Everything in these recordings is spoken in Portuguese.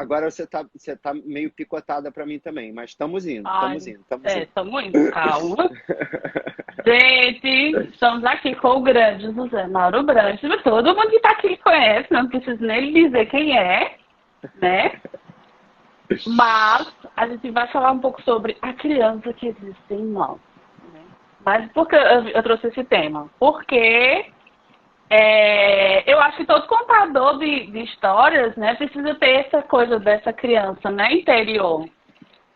agora você tá meio picotada para mim também, mas estamos indo, Ai, estamos indo, estamos indo. estamos indo, calma. Gente, estamos aqui com o grande José Mauro Branco. Todo mundo que está aqui conhece, não preciso nem lhe dizer quem é, né? Mas a gente vai falar um pouco sobre a criança que existe em nós. Né? Mas por que eu trouxe esse tema? Porque eu acho que todo contador de histórias, né, precisa ter essa coisa dessa criança, né, interior.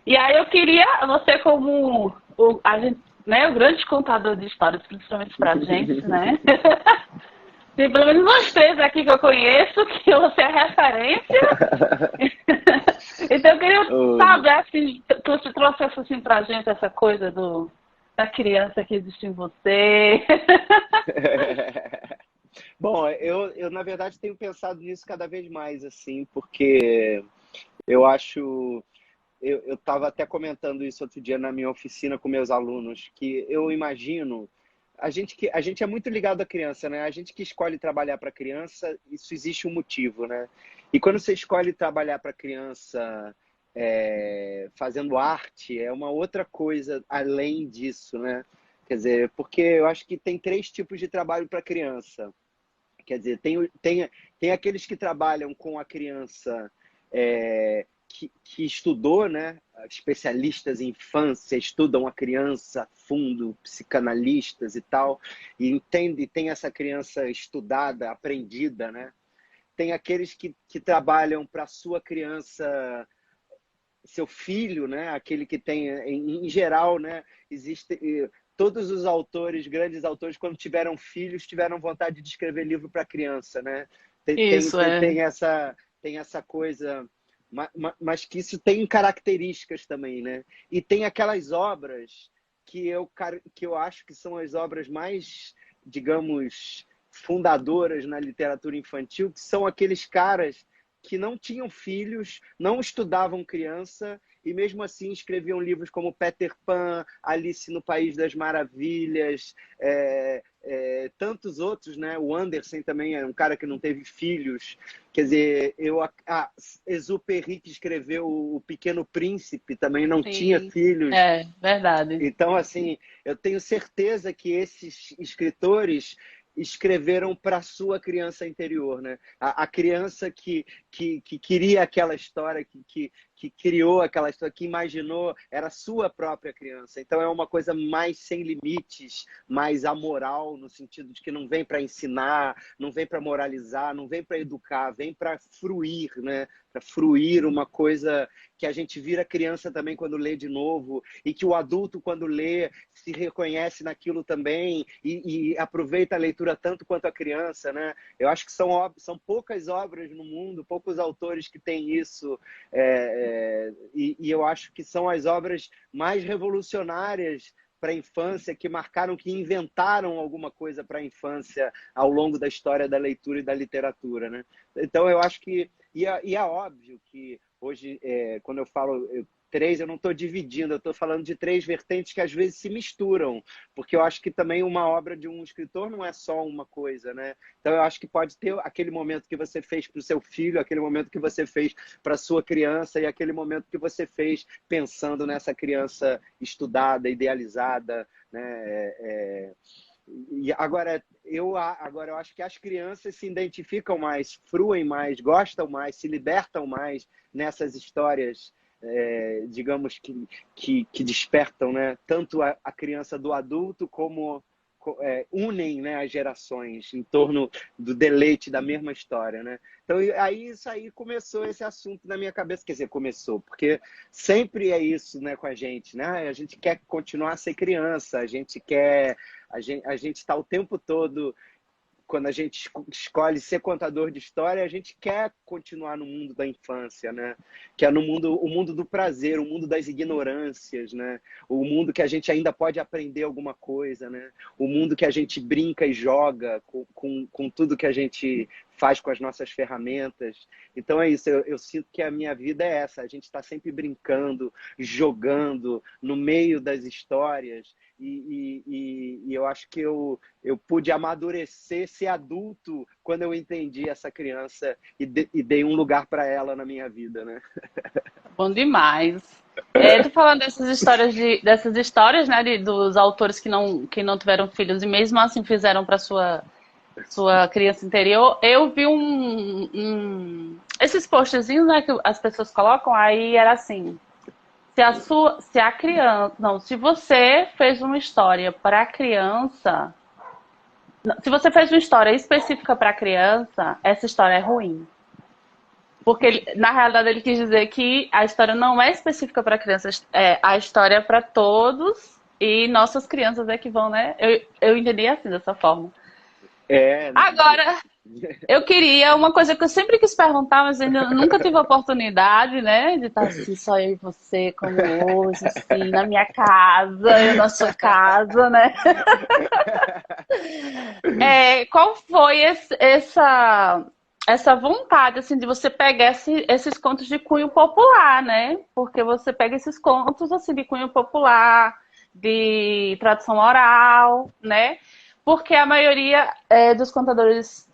E aí eu queria, você como a gente, né, o grande contador de histórias, principalmente pra gente, né? Tem pelo menos umas três aqui que eu conheço, que você é referência. Então eu queria Oh. saber, assim, que você trouxesse assim pra gente essa coisa da criança que existe em você. Bom, eu na verdade tenho pensado nisso cada vez mais, assim, porque eu acho. Eu estava até comentando isso outro dia na minha oficina com meus alunos, que eu imagino. A gente é muito ligado à criança, né? A gente que escolhe trabalhar para criança, isso existe um motivo, né? E quando você escolhe trabalhar para criança fazendo arte, é uma outra coisa além disso, né? Quer dizer, porque eu acho que tem três tipos de trabalho para criança. Quer dizer, tem aqueles que trabalham com a criança que estudou, né? Especialistas em infância, estudam a criança a fundo, psicanalistas e tal, e entende, tem essa criança estudada, aprendida, né? Tem aqueles que trabalham para a sua criança, seu filho, né? Aquele que tem, em geral, né? Existe todos os autores, grandes autores, quando tiveram filhos, tiveram vontade de escrever livro para criança, né? Tem, tem, Isso, tem, é. tem essa coisa, mas que isso tem características também, né? E tem aquelas obras que eu acho que são as obras mais, digamos, fundadoras na literatura infantil, que são aqueles caras que não tinham filhos, não estudavam criança e mesmo assim escreviam livros como Peter Pan, Alice no País das Maravilhas, tantos outros, né? O Andersen também é um cara que não teve filhos. Quer dizer, Exupéry, que escreveu O Pequeno Príncipe, também não tinha Sim, filhos. é verdade. Então, assim, eu tenho certeza que esses escritores escreveram para a sua criança interior, né? A criança que queria aquela história, que criou aquela história, que imaginou, era a sua própria criança. Então é uma coisa mais sem limites, mais amoral, no sentido de que não vem para ensinar, não vem para moralizar, não vem para educar, vem para fruir, né? Para fruir uma coisa que a gente vira criança também quando lê de novo, e que o adulto, quando lê, se reconhece naquilo também e aproveita a leitura tanto quanto a criança, né? Eu acho que são poucas obras no mundo, poucos autores que têm isso, e eu acho que são as obras mais revolucionárias para a infância, que marcaram, que inventaram alguma coisa para a infância ao longo da história da leitura e da literatura, né? Então eu acho que e é óbvio que hoje, quando eu falo três, eu não estou dividindo, eu estou falando de três vertentes que às vezes se misturam, porque eu acho que também uma obra de um escritor não é só uma coisa, né? Então eu acho que pode ter aquele momento que você fez para o seu filho, aquele momento que você fez para a sua criança e aquele momento que você fez pensando nessa criança estudada, idealizada, né? E agora eu acho que as crianças se identificam mais, fruem mais, gostam mais, se libertam mais nessas histórias, digamos que despertam, né? Tanto a criança do adulto como unem, né, as gerações em torno do deleite da mesma história, né? Então aí isso aí começou esse assunto na minha cabeça, quer dizer, começou porque sempre é isso, né, com a gente, né? A gente quer continuar a ser criança, a gente está o tempo todo, quando a gente escolhe ser contador de história, a gente quer continuar no mundo da infância, né? Que é no mundo, o mundo do prazer, o mundo das ignorâncias, né? O mundo que a gente ainda pode aprender alguma coisa, né? O mundo que a gente brinca e joga com tudo que a gente faz com as nossas ferramentas. Então é isso, eu sinto que a minha vida é essa, a gente está sempre brincando, jogando no meio das histórias, e eu acho que eu pude amadurecer, ser adulto, quando eu entendi essa criança e dei um lugar para ela na minha vida, né? Bom demais. Tô falando dessas histórias, né, dos autores que não tiveram filhos e mesmo assim fizeram para sua criança interior. Eu vi esses postzinhos, né, que as pessoas colocam, aí era assim: se a criança, não, se você fez uma história para a criança, se você fez uma história específica para a criança, essa história é ruim. Porque na realidade ele quis dizer que a história não é específica para crianças, a história é para todos e nossas crianças é que vão, né? Eu entendi assim, dessa forma. É, Agora, eu queria uma coisa que eu sempre quis perguntar, mas ainda nunca tive a oportunidade, né? De estar assim, só eu e você, como hoje, assim, na minha casa, eu na sua casa, né? Qual foi essa vontade, assim, de você pegar esses contos de cunho popular, né? Porque você pega esses contos, assim, de cunho popular, de tradição oral, né? Porque a maioria dos contadores,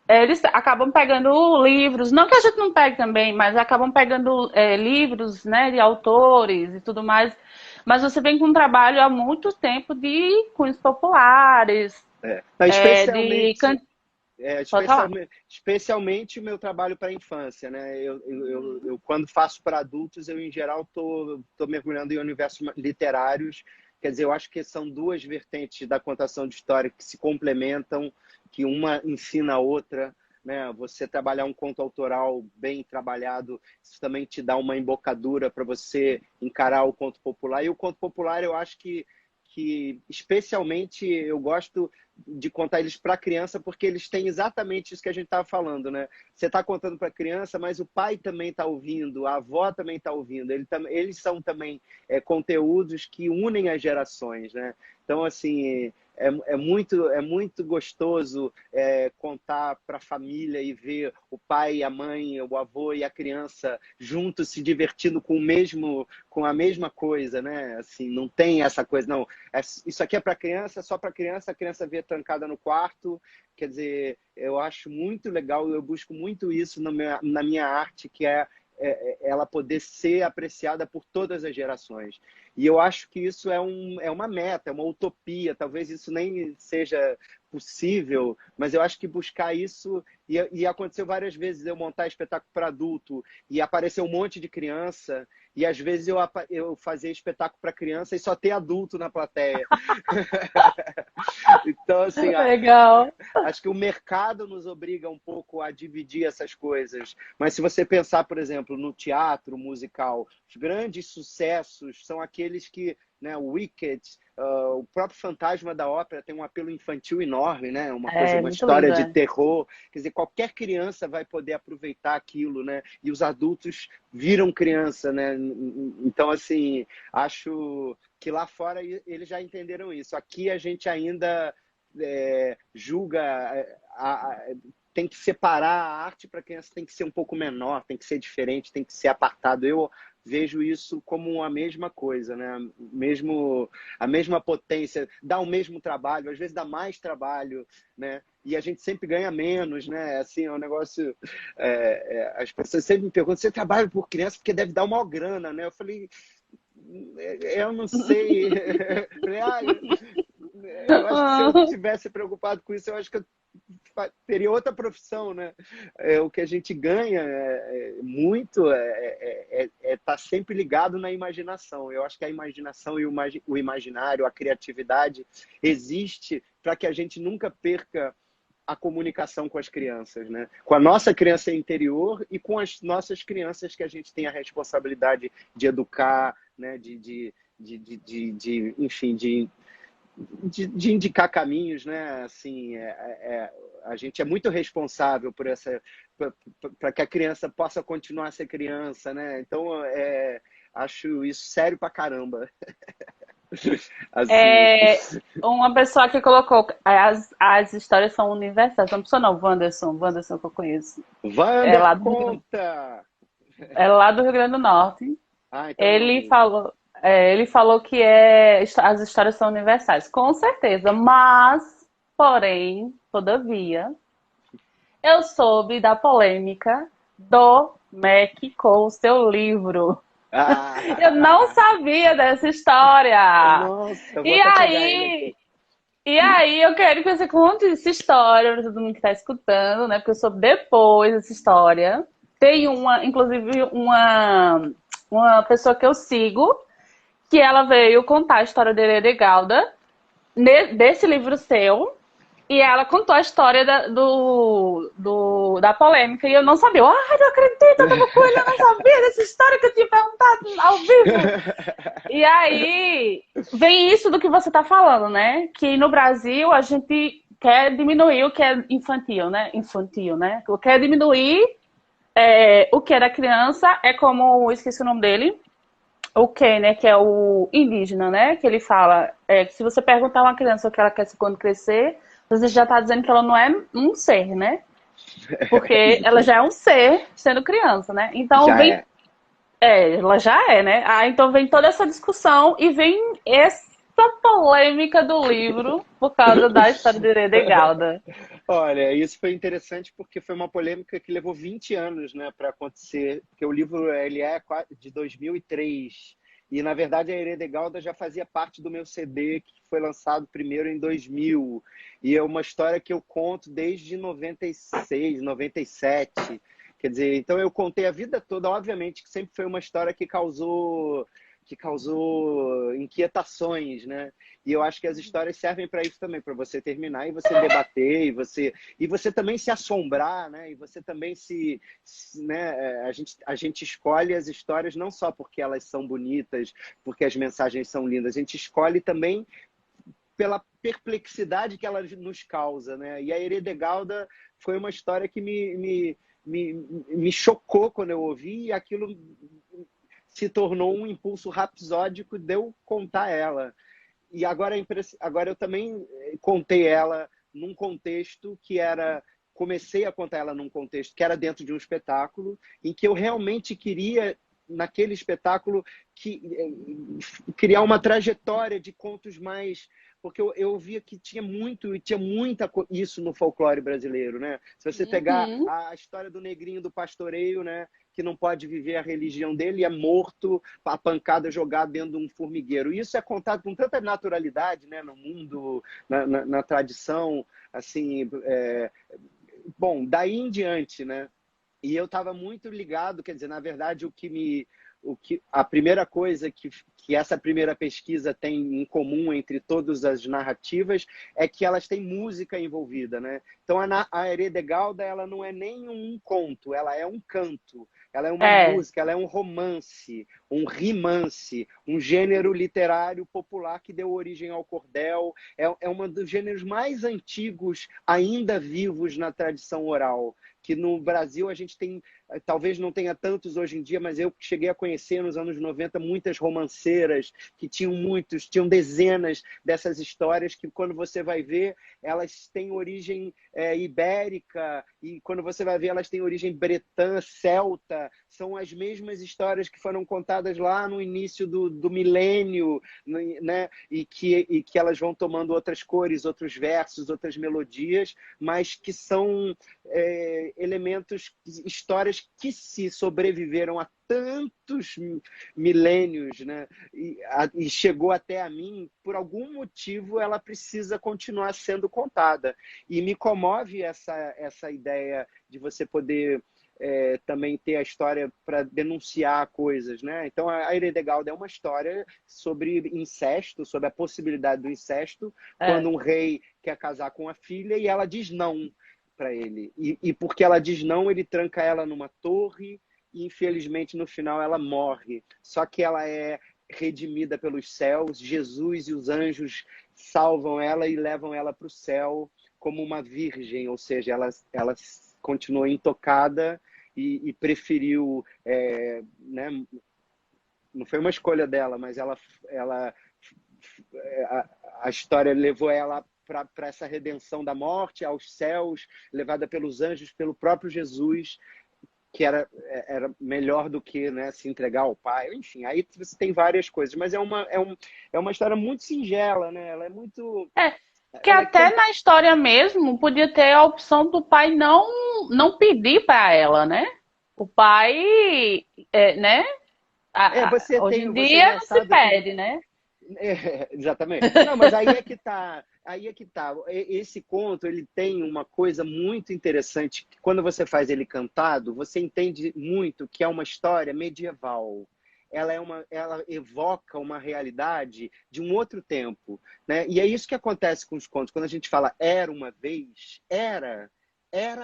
eles acabam pegando livros, não que a gente não pegue também, mas acabam pegando livros, né, de autores e tudo mais. Mas você vem com um trabalho há muito tempo de cunhos populares, Não, de... Pode falar. especialmente o meu trabalho para a infância, né? Eu, quando faço para adultos, eu em geral tô mergulhando em universos literários. Quer dizer, eu acho que são duas vertentes da contação de história que se complementam, que uma ensina a outra, né? Você trabalhar um conto autoral bem trabalhado, isso também te dá uma embocadura para você encarar o conto popular. E o conto popular, eu acho que especialmente eu gosto de contar eles para a criança, porque eles têm exatamente isso que a gente estava falando, né? Você está contando para a criança, mas o pai também está ouvindo, a avó também está ouvindo. Eles são também conteúdos que unem as gerações, né? Então, assim, é muito gostoso contar para a família e ver o pai, a mãe, o avô e a criança juntos se divertindo com a mesma coisa, né? Assim, não tem essa coisa, não. Isso aqui é para criança, só para criança, a criança vê trancada no quarto. Quer dizer, eu acho muito legal, eu busco muito isso na minha arte, que é ela poder ser apreciada por todas as gerações. E eu acho que isso é uma meta, é uma utopia, talvez isso nem seja possível, mas eu acho que buscar isso, e aconteceu várias vezes eu montar espetáculo para adulto e aparecer um monte de criança, e às vezes eu fazia espetáculo para criança e só ter adulto na plateia. Então, assim, Legal. acho que o mercado nos obriga um pouco a dividir essas coisas. Mas se você pensar, por exemplo, no teatro musical, os grandes sucessos são aqueles que, né, o Wicked, o próprio Fantasma da Ópera tem um apelo infantil enorme, né? Uma Muito história lindo, de terror. Quer dizer, qualquer criança vai poder aproveitar aquilo, né? E os adultos viram criança, né? Então, assim, acho que lá fora eles já entenderam isso. Aqui a gente ainda julga, tem que separar a arte para a criança, tem que ser um pouco menor, tem que ser diferente, tem que ser apartado. Eu vejo isso como a mesma coisa, né? A mesma potência, dá o mesmo trabalho, às vezes dá mais trabalho, né? E a gente sempre ganha menos, né? Assim, é um negócio. As pessoas sempre me perguntam: você trabalha por criança porque deve dar uma grana, né? Eu falei: eu não sei. Falei, eu acho que se eu tivesse preocupado com isso, eu acho que eu teria outra profissão, né? O que a gente ganha muito tá sempre ligado na imaginação. Eu acho que a imaginação e o imaginário, a criatividade existe para que a gente nunca perca a comunicação com as crianças, né? Com a nossa criança interior e com as nossas crianças que a gente tem a responsabilidade de educar, né? Enfim, de indicar caminhos, né? Assim, a gente é muito responsável por para que a criança possa continuar a ser criança, né? Então, acho isso sério pra caramba. Assim, É, uma pessoa que colocou as histórias são universais. Uma pessoa não, Wanderson que eu conheço. É Wander, lá do, conta! é lá do Rio Grande do Norte. Ah, então eu não Ele vi. falou, ele falou que as histórias são universais. Com certeza, mas, porém, todavia, eu soube da polêmica do Mac com o seu livro. Eu não Ah, sabia dessa história. nossa, eu vou E até pegar ele aí, aqui. e aí eu quero que você conte essa história para todo mundo que está escutando, né? Porque eu soube depois dessa história. Tem inclusive, uma pessoa que eu sigo, que ela veio contar a história de Herede Galda, desse livro seu, e ela contou a história da polêmica, e eu não sabia. Ai, não acredito, eu tava com ele, eu não sabia dessa história que eu tinha perguntado ao vivo. E aí, vem isso do que você tá falando, né? Que no Brasil a gente quer diminuir o que é infantil, né? Infantil, né? Quer diminuir o que é da criança, é como, esqueci o nome dele, o Ken, né? Que é o indígena, né? Que ele fala que se você perguntar a uma criança o que ela quer ser quando crescer, você já tá dizendo que ela não é um ser, né? Porque ela já é um ser sendo criança, né? Então Já vem é. ela já é, né? Ah, então vem toda essa discussão e vem essa polêmica do livro por causa da história de Herede Galda. Olha, isso foi interessante porque foi uma polêmica que levou 20 anos, né, para acontecer, porque o livro ele é de 2003 e na verdade a Herede Galda já fazia parte do meu CD que foi lançado primeiro em 2000 e é uma história que eu conto desde 96, 97. Quer dizer, então eu contei a vida toda, obviamente que sempre foi uma história que causou inquietações, né? E eu acho que as histórias servem para isso também, para você terminar e você debater e você também se assombrar, né? E você também né? A gente escolhe as histórias não só porque elas são bonitas, porque as mensagens são lindas, a gente escolhe também pela perplexidade que ela nos causa, né? E a Heredegalda foi uma história que me chocou quando eu ouvi e aquilo se tornou um impulso rapsódico de eu contar ela. E agora eu também contei ela num contexto que era comecei a contar ela num contexto que era dentro de um espetáculo em que eu realmente queria naquele espetáculo criar uma trajetória de contos mais porque eu via que tinha muita isso no folclore brasileiro, né? Se você pegar Uhum. a história do negrinho do pastoreio, né? Que não pode viver a religião dele e é morto, a pancada jogada dentro de um formigueiro. Isso é contado com tanta naturalidade, né? No mundo, na tradição, assim, bom, daí em diante, né? E eu estava muito ligado, quer dizer, na verdade, a primeira coisa que essa primeira pesquisa tem em comum entre todas as narrativas é que elas têm música envolvida, né? Então a Herede Galda, ela não é nem um conto, ela é um canto, ela é uma É, música, ela é um romance, um rimance, um gênero literário popular que deu origem ao cordel, é um dos gêneros mais antigos ainda vivos na tradição oral, que no Brasil a gente tem, talvez não tenha tantos hoje em dia, mas eu cheguei a conhecer nos anos 90 muitas romanceiras que tinham dezenas dessas histórias que quando você vai ver, elas têm origem ibérica e quando você vai ver, elas têm origem bretã, celta, são as mesmas histórias que foram contadas lá no início do milênio, né? E que elas vão tomando outras cores, outros versos, outras melodias, mas que são elementos, histórias que se sobreviveram a tantos milênios, né? E chegou até a mim, por algum motivo ela precisa continuar sendo contada. E me comove essa ideia de você poder também ter a história para denunciar coisas, né? Então a Heredegalda é uma história sobre incesto, sobre a possibilidade do incesto, quando é. um rei quer casar com a filha e ela diz não para ele. E porque ela diz não, ele tranca ela numa torre e, infelizmente, no final ela morre. Só que ela é redimida pelos céus, Jesus e os anjos salvam ela e levam ela para o céu como uma virgem, ou seja, ela continuou intocada e preferiu, né, não foi uma escolha dela, mas ela a, a história levou ela para essa redenção da morte, aos céus, levada pelos anjos, pelo próprio Jesus, que era melhor do que, né, se entregar ao Pai. Enfim, aí você tem várias coisas, mas é uma história muito singela, né? Ela é muito... É, que Ela é até na história mesmo podia ter a opção do pai não pedir para ela, né? O pai, né? Hoje em você é dia não se engraçado que pede, né? exatamente. Não, mas aí é que tá. Aí é que tá. Esse conto, ele tem uma coisa muito interessante. Que quando você faz ele cantado, você entende muito que é uma história medieval. Ela evoca uma realidade de um outro tempo, né? E é isso que acontece com os contos. Quando a gente fala era uma vez, era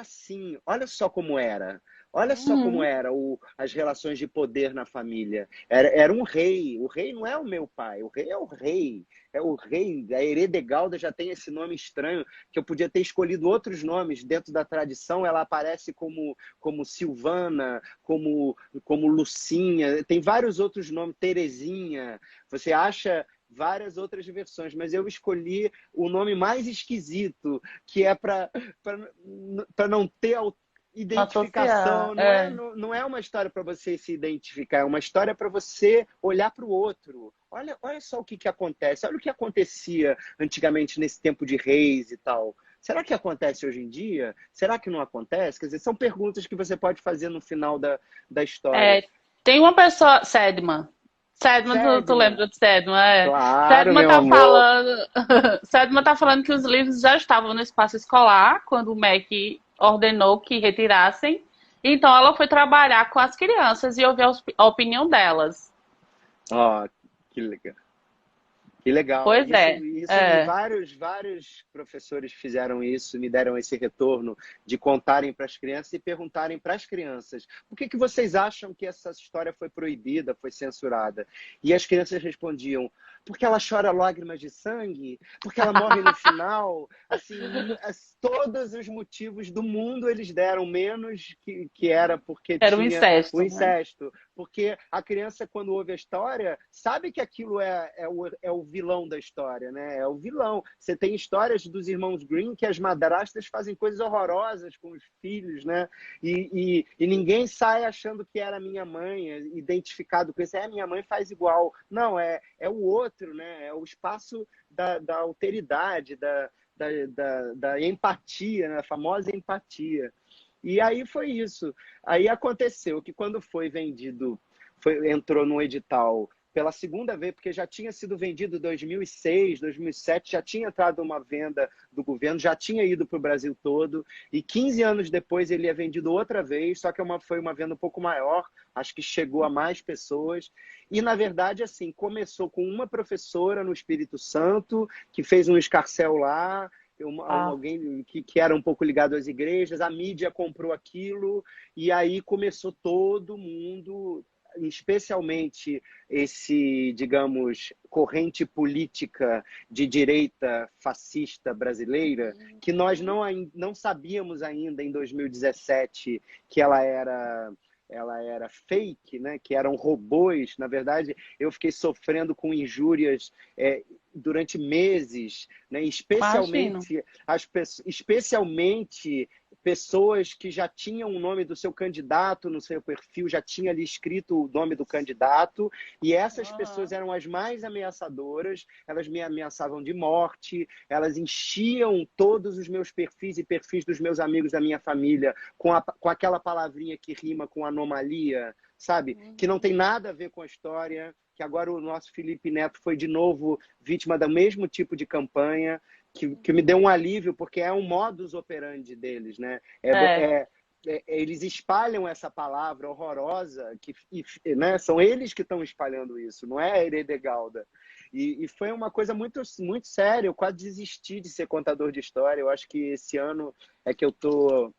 sim. Olha só como era. Olha só como Uhum. era as relações de poder na família. Era um rei. O rei não é o meu pai. O rei é o rei. É o rei. A Heredegalda já tem esse nome estranho, que eu podia ter escolhido outros nomes. Dentro da tradição, ela aparece como Silvana, como Lucinha. Tem vários outros nomes. Terezinha. Você acha várias outras versões, mas eu escolhi o nome mais esquisito, que é para não ter Associar. identificação. É. Não é uma história para você se identificar, é uma história para você olhar para o outro. Olha só o que acontece, olha o que acontecia antigamente nesse tempo de reis e tal. Será que acontece hoje em dia? Será que não acontece? Quer dizer, são perguntas que você pode fazer no final da história. É, tem uma pessoa, Sedman, tu Sedman, lembra de Sedman? É. claro, Sedman meu tá amor. falando, Sedman tá falando que os livros já estavam no espaço escolar quando o MEC ordenou que retirassem. Então ela foi trabalhar com as crianças e ouvir a opinião delas. Ó, que legal. Que legal. Pois é, E é. vários professores fizeram isso, me deram esse retorno de contarem para as crianças e perguntarem para as crianças: por que vocês acham que essa história foi proibida, foi censurada? E as crianças respondiam: porque ela chora lágrimas de sangue, porque ela morre no final. Assim, todos os motivos do mundo eles deram, menos que era porque Era um tinha o incesto, né? incesto. Porque a criança, quando ouve a história, sabe que aquilo é o vilão da história, né? É o vilão. Você tem histórias dos irmãos Grimm que as madrastas fazem coisas horrorosas com os filhos, né? E ninguém sai achando que era minha mãe, identificado com isso. Minha mãe faz igual. Não, é o outro, né? É o espaço da alteridade, da empatia, né? A famosa empatia. E aí foi isso. Aí aconteceu que quando foi vendido, entrou no edital pela segunda vez, porque já tinha sido vendido em 2006, 2007, já tinha entrado uma venda do governo, já tinha ido para o Brasil todo, e 15 anos depois ele é vendido outra vez, só que foi uma venda um pouco maior, acho que chegou a mais pessoas, e na verdade, assim, começou com uma professora no Espírito Santo, que fez um escarcéu lá, Ah, alguém que era um pouco ligado às igrejas, a mídia comprou aquilo, e aí começou todo mundo, especialmente esse, digamos, corrente política de direita fascista brasileira, que nós não sabíamos ainda em 2017 que ela era fake, né? Que eram robôs. Na verdade, eu fiquei sofrendo com injúrias durante meses, né? imagino. Especialmente pessoas que já tinham o nome do seu candidato no seu perfil, já tinha ali escrito o nome do candidato, e essas pessoas Aham. eram as mais ameaçadoras, elas me ameaçavam de morte, elas enchiam todos os meus perfis e perfis dos meus amigos da minha família com aquela palavrinha que rima com anomalia, sabe? Que não tem nada a ver com a história, que agora o nosso Felipe Neto foi de novo vítima do mesmo tipo de campanha, que me deu um alívio, porque é um modus operandi deles, né? É. Eles espalham essa palavra horrorosa, né? São eles que estão espalhando isso, não é a Heredegalda. E foi uma coisa muito, muito séria, eu quase desisti de ser contador de história, eu acho que esse ano é que eu estou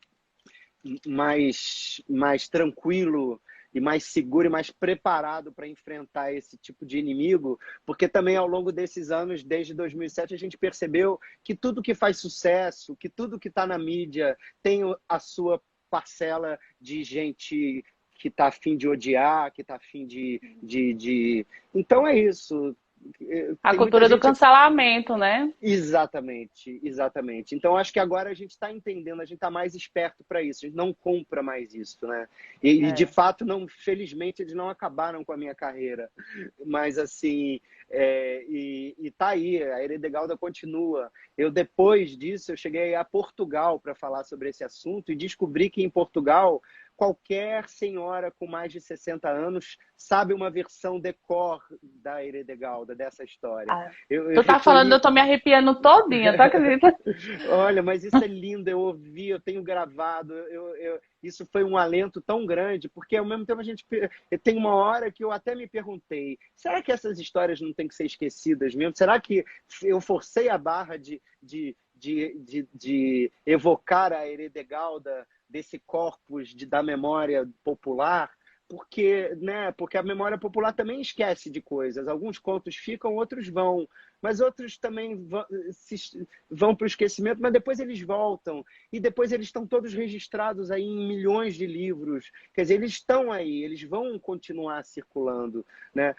mais tranquilo e mais seguro e mais preparado para enfrentar esse tipo de inimigo, porque também ao longo desses anos, desde 2007, a gente percebeu que tudo que faz sucesso, que tudo que está na mídia tem a sua parcela de gente que está a fim de odiar, que está a fim de... Então é isso. A Tem muita cultura do gente. cancelamento, né? Exatamente, exatamente. Então, acho que agora a gente está entendendo, a gente está mais esperto para isso, a gente não compra mais isso, né? De É. fato, não, felizmente, eles não acabaram com a minha carreira. Mas, assim, e tá aí, a Heredegalda continua. Eu, depois disso, eu cheguei a Portugal para falar sobre esse assunto e descobri que em Portugal qualquer senhora com mais de 60 anos sabe uma versão decor da Heredegalda, dessa história. Ah, Eu tu tá falando, recolhi. eu tô me arrepiando todinha, tu acredita? Olha, mas isso é lindo, eu ouvi, eu tenho gravado, isso foi um alento tão grande, porque ao mesmo tempo tem uma hora que eu até me perguntei, será que essas histórias não têm que ser esquecidas mesmo? Será que eu forcei a barra de evocar a Heredegalda desse corpus da memória popular? Porque, né, porque a memória popular também esquece de coisas. Alguns contos ficam, outros vão, mas outros também vão para o esquecimento, mas depois eles voltam. E depois eles estão todos registrados aí em milhões de livros. Quer dizer, eles estão aí, eles vão continuar circulando, né?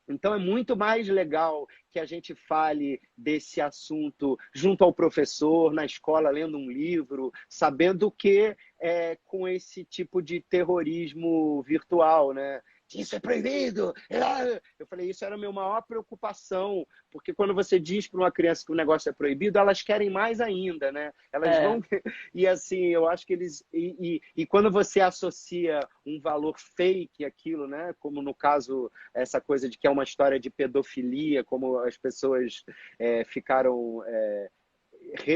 Então é muito mais legal que a gente fale desse assunto junto ao professor, na escola, lendo um livro, sabendo que com esse tipo de terrorismo virtual, né? Isso é proibido! Eu falei, isso era a minha maior preocupação, porque quando você diz para uma criança que o negócio é proibido, elas querem mais ainda, né? Elas É. vão. E assim, eu acho que eles. E quando você associa um valor fake àquilo, né? Como no caso essa coisa de que é uma história de pedofilia, como as pessoas ficaram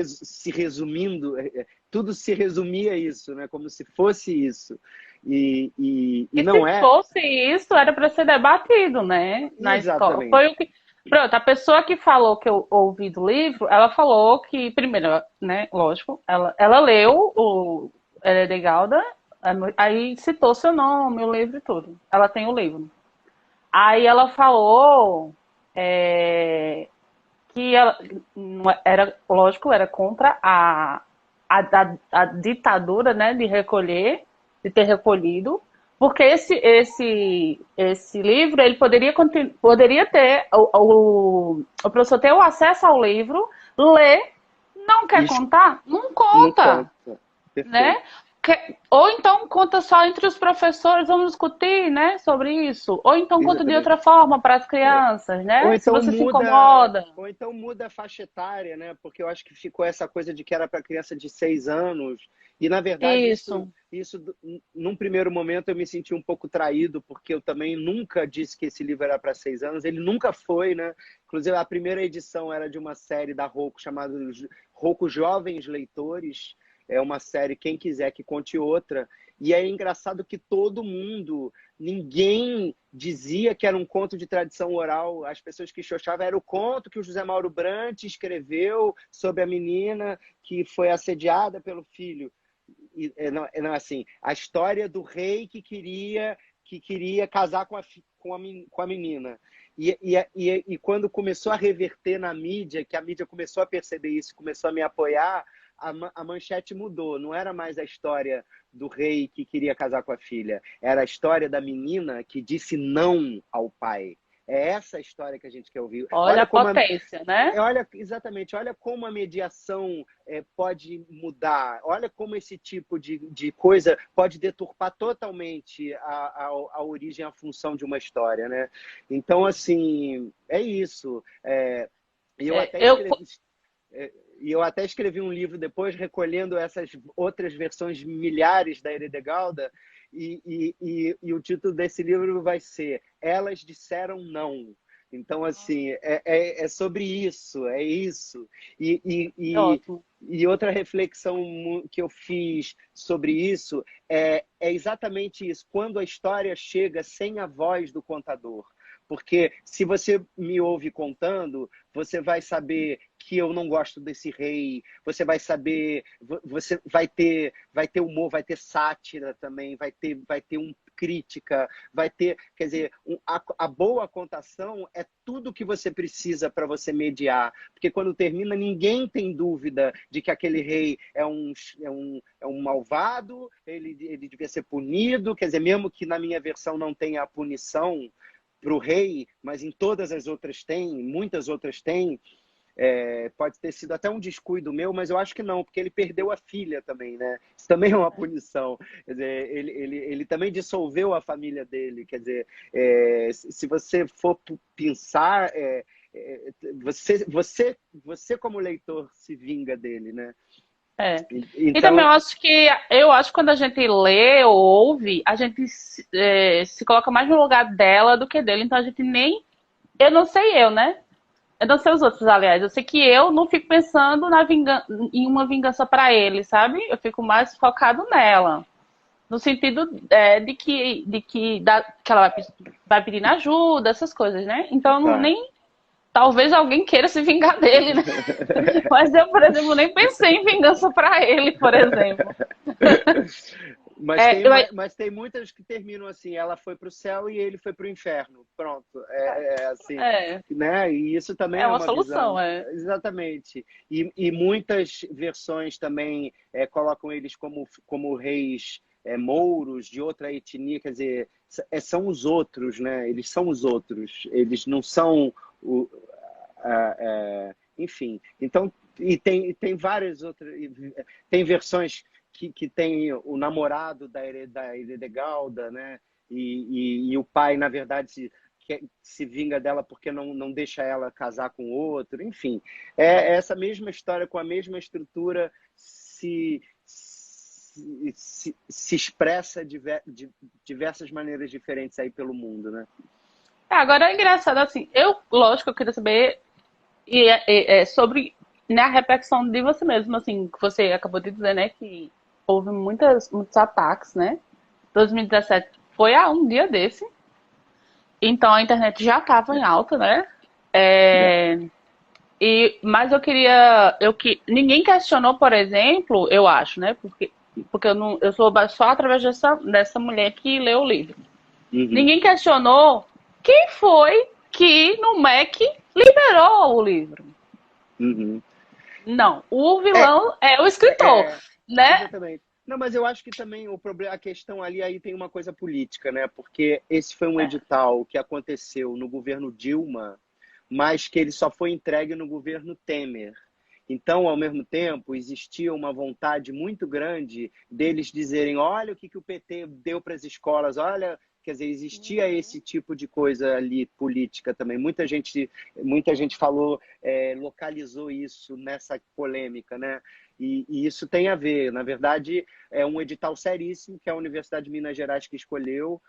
se resumindo, tudo se resumia a isso, né? Como se fosse isso. E E se não é fosse isso, era para ser debatido, né? Na escola. Foi exatamente. o que. Pronto, a pessoa que falou que eu ouvi do livro, ela falou que, primeiro, né, lógico, ela leu o Heredegalda, aí citou seu nome, o livro e tudo. Ela tem o livro. Aí ela falou que ela era, lógico, era contra a ditadura, né, de recolher, de ter recolhido, porque esse livro ele poderia ter o professor ter o acesso ao livro, ler, não quer Isso contar, não não conta, conta. Perfeito. né? Ou então conta só entre os professores, vamos discutir, né, sobre isso. Ou então conta de outra Exatamente. forma para as crianças, Ou né? Se então você se muda, incomoda. ou então muda a faixa etária, né? Porque eu acho que ficou essa coisa de que era para criança de 6 anos. E na verdade Isso. num primeiro momento eu me senti um pouco traído, porque eu também nunca disse que esse livro era para 6 anos. Ele nunca foi, né? Inclusive a primeira edição era de uma série da Rocco chamada Rocco Jovens Leitores. É uma série, quem quiser que conte outra. E é engraçado que todo mundo, ninguém dizia que era um conto de tradição oral. As pessoas que xoxavam era o conto que o José Mauro Brandt escreveu sobre a menina que foi assediada pelo filho. E, não, assim, a história do rei que queria casar com a menina. E quando começou a reverter na mídia, que a mídia começou a perceber isso, começou a me apoiar, a manchete mudou. Não era mais a história do rei que queria casar com a filha. Era a história da menina que disse não ao pai. É essa a história que a gente quer ouvir. Olha a potência, né? Olha exatamente, olha como a mediação pode mudar. Olha como esse tipo de coisa pode deturpar totalmente a origem, a função de uma história, né? Então, assim, é isso. E eu É, até eu, escrevi, e eu até escrevi um livro depois recolhendo essas outras versões milhares da Heredegalda, e o título desse livro vai ser Elas Disseram Não. Então, assim, é sobre isso, é isso. E, e, e, ótimo. e outra reflexão que eu fiz sobre isso é exatamente isso. Quando a história chega sem a voz do contador. Porque se você me ouve contando, você vai saber que eu não gosto desse rei, você vai saber, você vai ter humor, vai ter sátira também, vai ter crítica, vai ter, quer dizer, a boa contação é tudo que você precisa para você mediar, porque quando termina ninguém tem dúvida de que aquele rei é um malvado, ele devia ser punido, quer dizer, mesmo que na minha versão não tenha a punição, para o rei, mas em todas as outras tem, muitas outras tem. Pode ter sido até um descuido meu, mas eu acho que não, porque ele perdeu a filha também, né? Isso também é uma punição. Quer dizer, ele também dissolveu a família dele. Quer dizer, se você for pensar, você como leitor se vinga dele, né? É. E também Então, eu acho que quando a gente lê ou ouve, a gente se coloca mais no lugar dela do que dele. Então a gente nem. Eu não sei né? Eu não sei os outros, aliás. Eu sei que eu não fico pensando em uma vingança pra ele, sabe? Eu fico mais focado nela. No sentido que ela vai pedindo ajuda, essas coisas, né? Então eu tá. nem. Talvez alguém queira se vingar dele, né? Mas eu, por exemplo, nem pensei em vingança pra ele, por exemplo. Mas tem muitas que terminam assim, ela foi para o céu e ele foi para o inferno. Pronto. Assim, É, né? E isso também é é uma uma solução, visão. é. Exatamente. E muitas versões também colocam eles como reis mouros de outra etnia, quer dizer, são os outros, né? Eles são os outros. Eles não são enfim. Então, tem várias outras. Tem versões que tem o namorado da Hildegalda, né? E o pai, na verdade, se vinga dela porque não deixa ela casar com outro. Enfim, essa mesma história com a mesma estrutura se expressa de diversas maneiras diferentes aí pelo mundo, né? Agora é engraçado assim, lógico, eu queria saber sobre, né, a repercussão de você mesmo, assim, que você acabou de dizer, né, que houve muitos ataques, né? 2017 foi há um dia desse, então a internet já estava em alta, né? Já. É, mas ninguém questionou, por exemplo, eu acho, né? Porque eu soube só através dessa mulher que leu o livro. Uhum, Ninguém questionou quem foi que no MEC liberou o livro. uhum. Não, o É, vilão é o escritor, né? exatamente. Não, mas eu acho que também o problema, a questão ali aí tem uma coisa política, né? Porque esse foi um É. edital que aconteceu no governo Dilma, mas que ele só foi entregue no governo Temer. Então, ao mesmo tempo, existia uma vontade muito grande deles dizerem: olha o que o PT deu para as escolas, olha. Quer dizer, existia esse tipo de coisa ali política também. Muita gente falou, localizou isso nessa polêmica, né? E isso tem a ver. Na verdade, é um edital seríssimo que a Universidade de Minas Gerais que escolheu.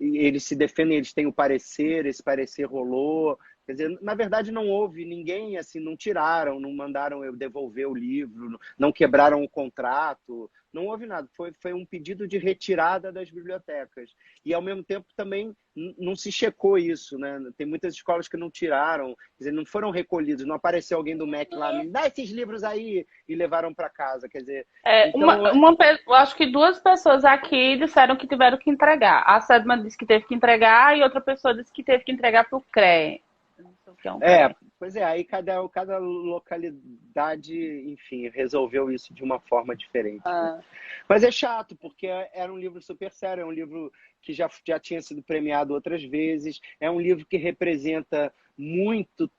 Eles se defendem, eles têm o parecer, esse parecer rolou. Quer dizer, na verdade não houve ninguém, assim, não tiraram, não mandaram eu devolver o livro, não quebraram o contrato, não houve nada. Foi um pedido de retirada das bibliotecas. E, ao mesmo tempo, também não se checou isso, né? Tem muitas escolas que não tiraram, quer dizer, não foram recolhidos, não apareceu alguém do MEC lá, me dá esses livros aí, e levaram para casa, quer dizer... Então, Eu acho que duas pessoas aqui disseram que tiveram que entregar. A Sedma disse que teve que entregar e outra pessoa disse que teve que entregar para o CREA. Eu não sei o que é um CREA. pois é, aí cada localidade, enfim, resolveu isso de uma forma diferente, né? Ah, Mas é chato, porque era um livro super sério, é um livro que já tinha sido premiado outras vezes, é um livro que representa muito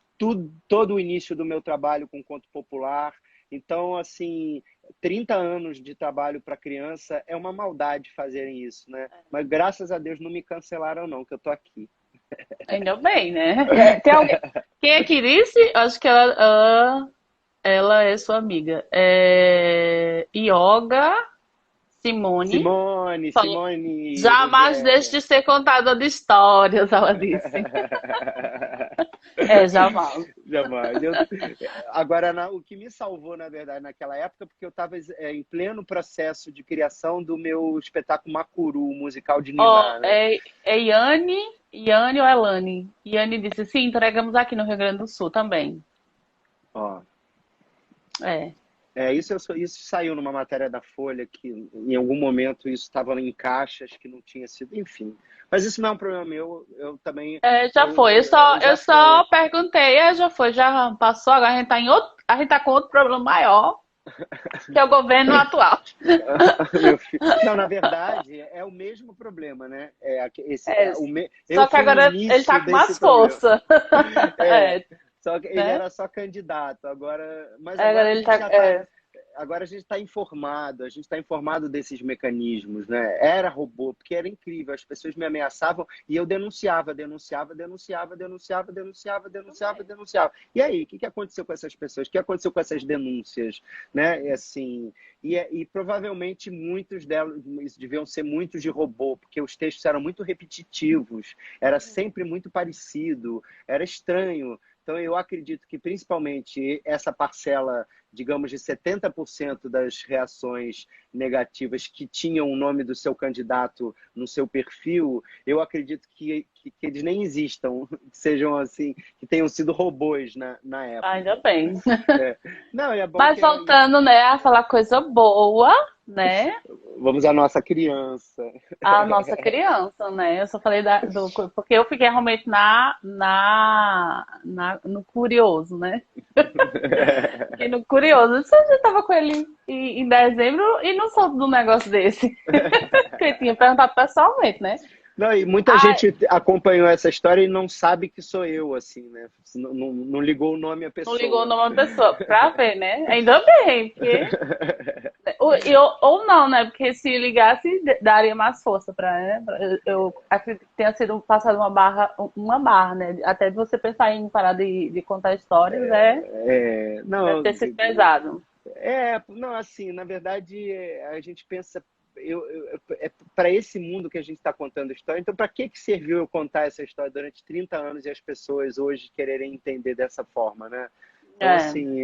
todo o início do meu trabalho com conto popular. Então, assim, 30 anos de trabalho para criança é uma maldade fazerem isso, né? Mas graças a Deus não me cancelaram, não, que eu tô aqui. ainda bem, né? Tem alguém... Quem é que disse? Acho que ela é sua amiga. Yoga Simone falou: Simone, jamais deixe de ser contada de histórias, ela disse. Jamais. jamais. Agora, o que me salvou, na verdade, naquela época, porque eu estava em pleno processo de criação do meu espetáculo Macuru, musical de Ó, Niná, né? é Yane ou Elane? Yane disse, sim, entregamos aqui no Rio Grande do Sul também. Ó, É. isso saiu numa matéria da Folha, que em algum momento isso estava em caixas, que não tinha sido, enfim. Mas isso não é um problema meu, eu também... Já foi. Eu Já foi. só perguntei, já foi, já passou, agora a gente tá com outro problema maior. Que é o governo atual. Meu filho. Não, na verdade, é o mesmo problema, né? É, Eu só que fui o agora ele início tá com desse mais problema. força. É, É, só que ele né? era só candidato, mas agora Agora a ele tá. gente já está. Agora a gente está informado, a gente está informado desses mecanismos, né? Era robô, porque era incrível, as pessoas me ameaçavam e eu denunciava. E aí, o que aconteceu com essas pessoas? O que aconteceu com essas denúncias, né? E assim, e provavelmente muitos delas deviam ser muitos de robô, porque os textos eram muito repetitivos, era sempre muito parecido, era estranho. Então, eu acredito que, principalmente, essa parcela, digamos, de 70% das reações negativas que tinham o nome do seu candidato no seu perfil, eu acredito que eles nem existam, que sejam assim, que tenham sido robôs na Ainda época. bem. É. Não, e é bom Mas que voltando, né, a falar coisa boa, né? vamos à nossa criança. A nossa criança, né? Eu só falei porque eu fiquei realmente no curioso, né? Fiquei no curioso. Se eu já tava com ele em dezembro e não soube de um negócio desse. Que eu tinha perguntado pessoalmente, né? Não, e muita Ai, gente acompanhou essa história e não sabe que sou eu, assim, né? Não ligou o nome à não ligou o pessoa. nome da pessoa pra ver, né? Ainda bem, porque ou não, né? Porque se ligasse, daria mais força pra, né? Eu acredito que tenha sido passado uma barra, né? Até de você pensar em parar de contar histórias, né? Deve Não, ter sido pesado. não, assim, na verdade, a gente pensa, é para esse mundo que a gente está contando história, então para que serviu eu contar essa história durante 30 anos e as pessoas hoje quererem entender dessa forma, né? Então, É, assim,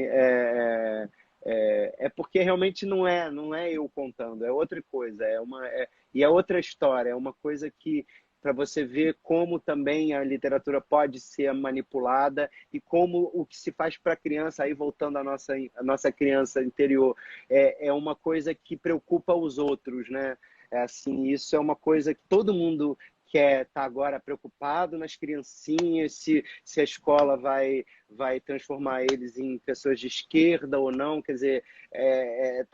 é porque realmente não é eu contando, é outra coisa, e é outra história, é uma coisa que, para você ver como também a literatura pode ser manipulada e como o que se faz para a criança, aí voltando à nossa criança interior, é uma coisa que preocupa os outros, né? É assim, isso é uma coisa que todo mundo quer estar agora preocupado nas criancinhas, se a escola vai transformar eles em pessoas de esquerda ou não, quer dizer, é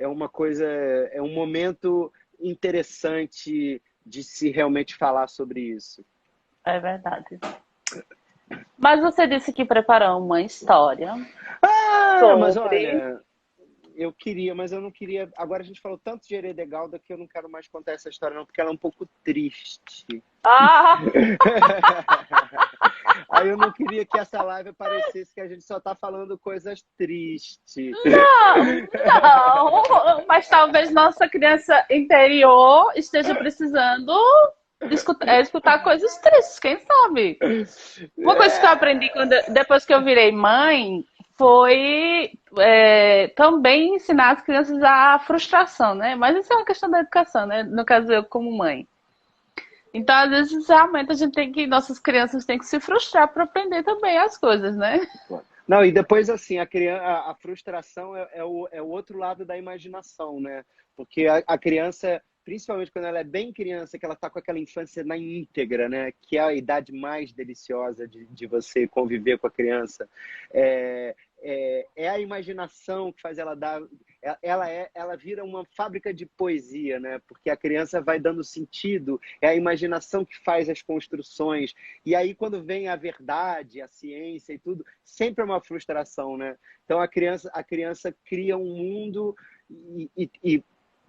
uma coisa, é um momento interessante de se realmente falar sobre isso. é verdade. Mas você disse que preparou uma história Mas sobre. olha, eu queria, mas eu não queria. Agora a gente falou tanto de Heredegalda que eu não quero mais contar essa história, não, porque ela é um pouco triste. Ah, Aí eu não queria que essa live parecesse que a gente só tá falando coisas tristes. não! Mas talvez nossa criança interior esteja precisando escutar coisas tristes, quem sabe? Uma coisa que eu aprendi depois que eu virei mãe foi também ensinar as crianças a frustração, né? Mas isso é uma questão da educação, né? No caso, eu como mãe. Então, às vezes, realmente nossas crianças têm que se frustrar para aprender também as coisas, né? Não, e depois, assim, a frustração é o outro lado da imaginação, né? Porque a criança, principalmente quando ela é bem criança, que ela está com aquela infância na íntegra, né? Que é a idade mais deliciosa de você conviver com a criança. É a imaginação que faz ela dar. Ela vira uma fábrica de poesia, né? Porque a criança vai dando sentido, é a imaginação que faz as construções. E aí, quando vem a verdade, a ciência e tudo, sempre é uma frustração, né? Então, a criança cria um mundo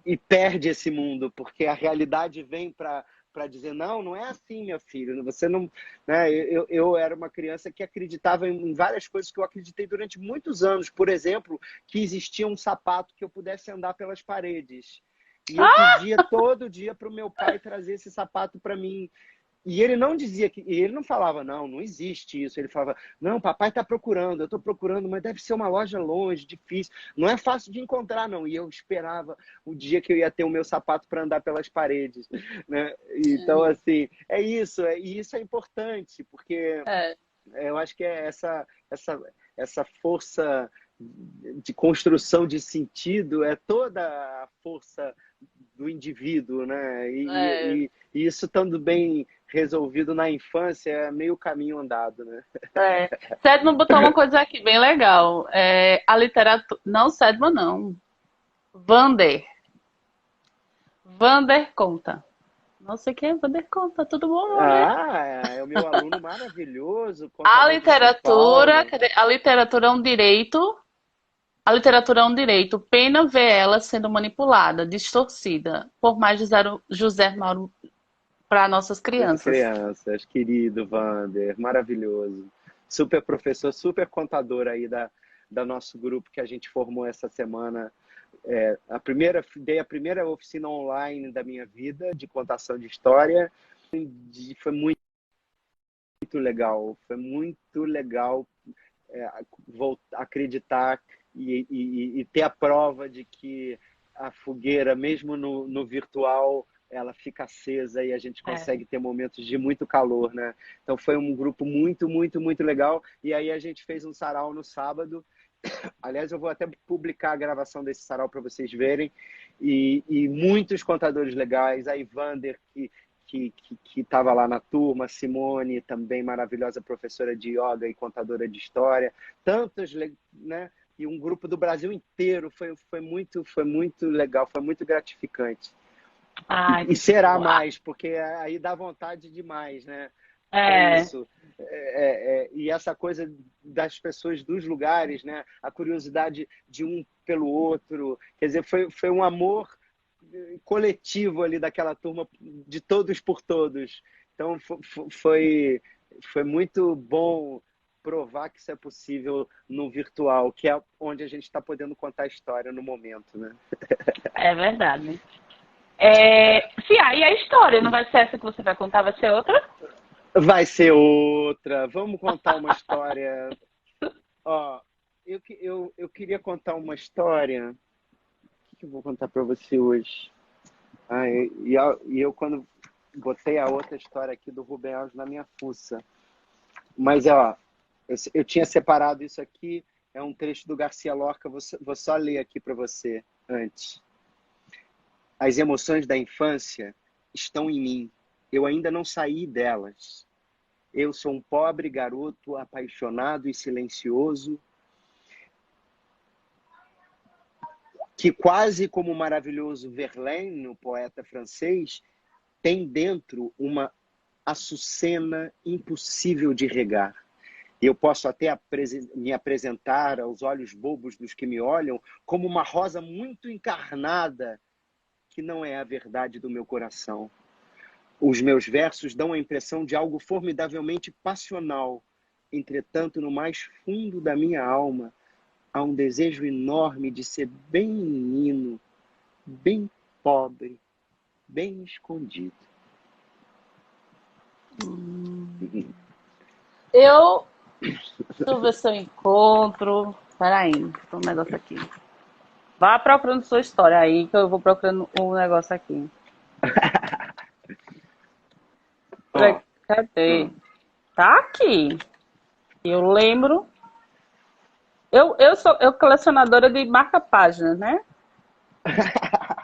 e perde esse mundo, porque a realidade vem para dizer, não é assim, meu filho, você não... Né? Eu era uma criança que acreditava em várias coisas que eu acreditei durante muitos anos. Por exemplo, que existia um sapato que eu pudesse andar pelas paredes. E eu pedia todo dia para o meu pai trazer esse sapato para mim. E ele não dizia e ele não falava, não existe isso. Ele falava, não, papai está procurando, eu estou procurando, mas deve ser uma loja longe, difícil, não é fácil de encontrar, não. E eu esperava o dia que eu ia ter o meu sapato para andar pelas paredes, né? Então, assim, é isso, e isso é importante, porque É, eu acho que é essa força de construção de sentido é toda a força do indivíduo, né? É, E isso estando bem resolvido na infância é meio caminho andado, né? é. Sedman botou uma coisa aqui bem legal. A literatura. Não, Sedman não. Vander. Vander conta. Não sei quem é Vander conta, tudo bom, Vander? Ah, é o meu aluno maravilhoso, A contador de São literatura, Paulo. cadê? A literatura é um direito. A literatura é um direito. Pena ver ela sendo manipulada, distorcida, por mais de José Mauro para nossas crianças. Crianças, querido Vander, maravilhoso. Super professor, super contador aí da nosso grupo que a gente formou essa semana. Dei a primeira oficina online da minha vida de contação de história. Foi muito legal acreditar e ter a prova de que a fogueira, mesmo no virtual, ela fica acesa e a gente É. consegue ter momentos de muito calor, né? Então foi um grupo muito legal. E aí a gente fez um sarau no sábado. Aliás, eu vou até publicar a gravação desse sarau para vocês verem. E muitos contadores legais. A Ivander, que estava lá na turma, Simone, também maravilhosa professora de yoga e contadora de história. Tantos, né? E um grupo do Brasil inteiro. Foi muito legal, foi muito gratificante. Ai, E que será tudo. mais, porque aí dá vontade demais, né? É É, isso. E essa coisa das pessoas dos lugares, né? A curiosidade de um pelo outro. Quer dizer, foi um amor coletivo ali daquela turma, de todos por todos. Então, foi muito bom provar que isso é possível no virtual, que é onde a gente está podendo contar a história no momento, né? é verdade. Sim, e a história? Não vai ser essa que você vai contar, vai ser outra? Vai ser outra. Vamos contar uma história. Ó, eu queria contar uma história. O que eu vou contar para você hoje? E eu, quando botei a outra história aqui do Rubem Alves na minha fuça. Mas, ó, eu tinha separado isso aqui. É um trecho do Garcia Lorca. Vou só ler aqui para você antes. As emoções da infância estão em mim. Eu ainda não saí delas. Eu sou um pobre garoto apaixonado e silencioso que, quase como o maravilhoso Verlaine, o poeta francês, tem dentro uma açucena impossível de regar. Eu posso até me apresentar aos olhos bobos dos que me olham como uma rosa muito encarnada, que não é a verdade do meu coração. Os meus versos dão a impressão de algo formidavelmente passional. Entretanto, no mais fundo da minha alma, há um desejo enorme de ser bem menino, bem pobre, bem escondido. Eu. Deixa eu ver se eu encontro. Peraí, tem um negócio aqui. Vá procurando sua história aí, que eu vou procurando um negócio aqui. Ó, Cadê? Tá aqui. Eu lembro. Eu sou colecionadora de marca-páginas, né?